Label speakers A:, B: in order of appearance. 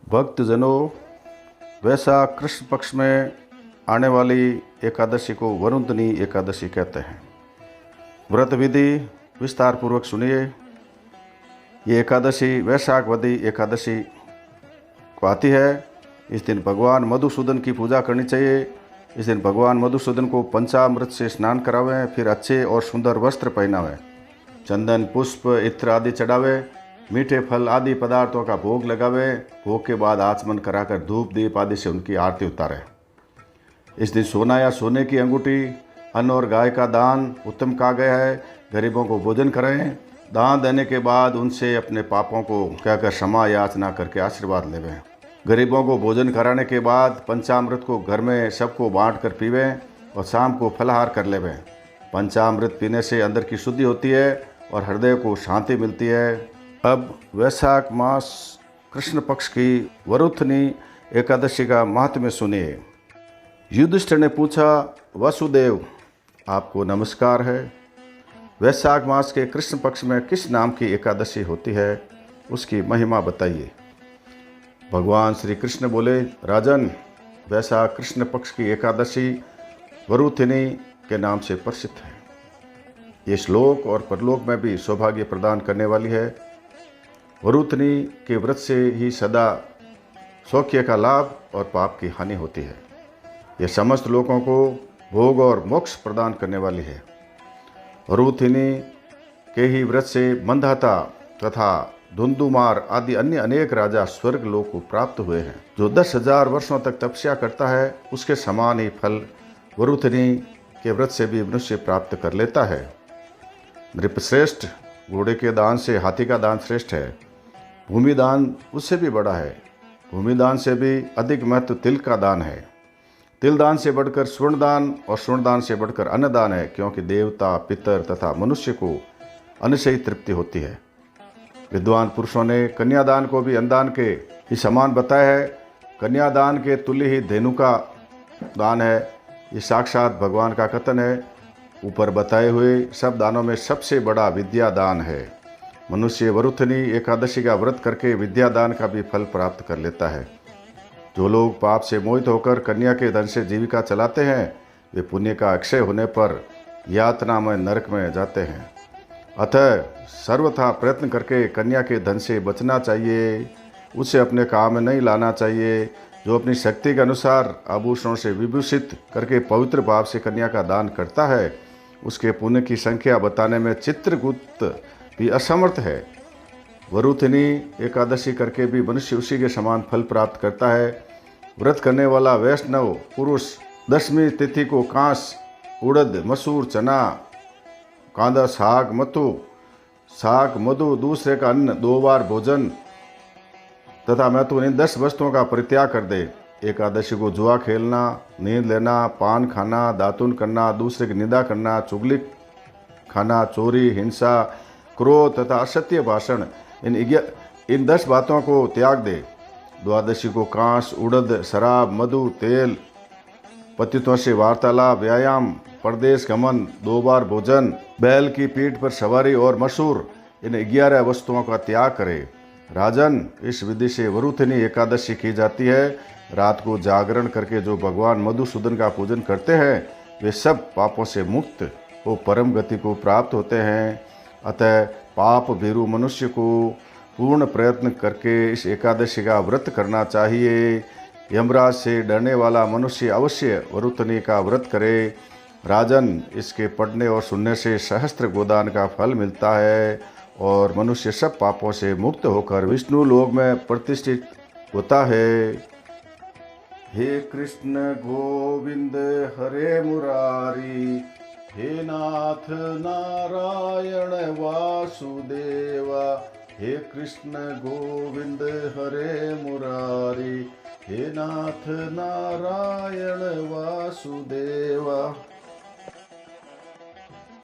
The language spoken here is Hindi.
A: भक्तजनों, वैशाख कृष्ण पक्ष में आने वाली एकादशी को वरुणधनी एकादशी कहते हैं। व्रत विधि विस्तार पूर्वक सुनिए। ये एकादशी वैशाखवदी एकादशी को आती है। इस दिन भगवान मधुसूदन की पूजा करनी चाहिए। इस दिन भगवान मधुसूदन को पंचामृत से स्नान करावें, फिर अच्छे और सुंदर वस्त्र पहनावें, चंदन पुष्प इत्र आदि चढ़ावे, मीठे फल आदि पदार्थों का भोग लगावे। भोग के बाद आचमन कराकर धूप दीप आदि से उनकी आरती उतारे। इस दिन सोना या सोने की अंगूठी, अन्न और गाय का दान उत्तम कहा गया है। गरीबों को भोजन करें। दान देने के बाद उनसे अपने पापों को कहकर क्षमा याचना करके आशीर्वाद लेवें। गरीबों को भोजन कराने के बाद पंचामृत को घर में सबको बांट कर पीवें और शाम को फलाहार कर लेवें। पंचामृत पीने से अंदर की शुद्धि होती है और हृदय को शांति मिलती है। अब वैशाख मास कृष्ण पक्ष की वरुणधनी एकादशी का महात्म्य सुनिए। युधिष्ठिर ने पूछा, वसुदेव आपको नमस्कार है। वैशाख मास के कृष्ण पक्ष में किस नाम की एकादशी होती है, उसकी महिमा बताइए। भगवान श्री कृष्ण बोले, राजन, वैशाख कृष्ण पक्ष की एकादशी वरुणधनी के नाम से प्रसिद्ध है। ये श्लोक और परलोक में भी सौभाग्य प्रदान करने वाली है। वरुणधनी के व्रत से ही सदा सौख्य का लाभ और पाप की हानि होती है। ये समस्त लोगों को भोग और मोक्ष प्रदान करने वाली है। वरुणधनी के ही व्रत से मंधाता तथा धुंधुमार आदि अन्य अनेक राजा स्वर्ग लोक को प्राप्त हुए हैं। जो 10,000 वर्षों तक तपस्या करता है, उसके समान ही फल वरुणधनी के व्रत से भी मनुष्य प्राप्त कर लेता है। नृपश्रेष्ठ घोड़े के दान से हाथी का दान श्रेष्ठ है। भूमि दान उससे भी बड़ा है। भूमि दान से भी अधिक महत्व तिल का दान है। तिल दान से बढ़कर स्वर्ण दान और स्वर्ण दान से बढ़कर अन्न दान है, क्योंकि देवता, पितर तथा मनुष्य को अन्न से ही तृप्ति होती है। विद्वान पुरुषों ने कन्यादान को भी अन्नदान के ही समान बताया है। कन्यादान के तुल्य ही धेनु का दान है। ये साक्षात भगवान का कथन है। ऊपर बताए हुए सब दानों में सबसे बड़ा विद्या दान है। मनुष्य वरुणधनी एकादशी का व्रत करके विद्या दान का भी फल प्राप्त कर लेता है। जो लोग पाप से मोहित होकर कन्या के धन से जीविका चलाते हैं, वे पुण्य का अक्षय होने पर यातनामय नरक में जाते हैं। अतः सर्वथा प्रयत्न करके कन्या के धन से बचना चाहिए। उसे अपने काम में नहीं लाना चाहिए। जो अपनी शक्ति के अनुसार आभूषणों से विभूषित करके पवित्र भाव से कन्या का दान करता है, उसके पुण्य की संख्या बताने में चित्रगुप्त भी असमर्थ है। वरुणधनी एकादशी करके भी मनुष्य उसी के समान फल प्राप्त करता है। व्रत करने वाला वैष्णव पुरुष 10वीं तिथि को कांस, उड़द, मसूर, चना, कांदा, साग, मधु, दूसरे का अन्न, 2 बार भोजन तथा महत्व इन 10 वस्तुओं का परित्याग कर दे। एकादशी को जुआ खेलना, नींद लेना, पान खाना, दातुन करना, दूसरे की निंदा करना, चुगली खाना, चोरी, हिंसा, क्रोध तथा असत्य भाषण, इन 10 बातों को त्याग दे। द्वादशी को कांस, उड़द, शराब, मधु, तेल, पतितों से वार्तालाप, व्यायाम, परदेश गमन, 2 बार भोजन, बैल की पीठ पर सवारी और मसूर, इन 11 वस्तुओं का त्याग करे। राजन, इस विधि से वरुणधनी एकादशी की जाती है। रात को जागरण करके जो भगवान मधुसूदन का पूजन करते हैं, वे सब पापों से मुक्त हो परम गति को प्राप्त होते हैं। अतः पाप भीरु मनुष्य को पूर्ण प्रयत्न करके इस एकादशी का व्रत करना चाहिए। यमराज से डरने वाला मनुष्य अवश्य वरुणधनी का व्रत करे। राजन, इसके पढ़ने और सुनने से सहस्त्र गोदान का फल मिलता है और मनुष्य सब पापों से मुक्त होकर विष्णु लोक में प्रतिष्ठित होता है। हे कृष्ण गोविंद हरे मुरारी, हे नाथ नारायण वासुदेवा। हे कृष्ण गोविंद हरे मुरारी, हे नाथ नारायण वासुदेवा।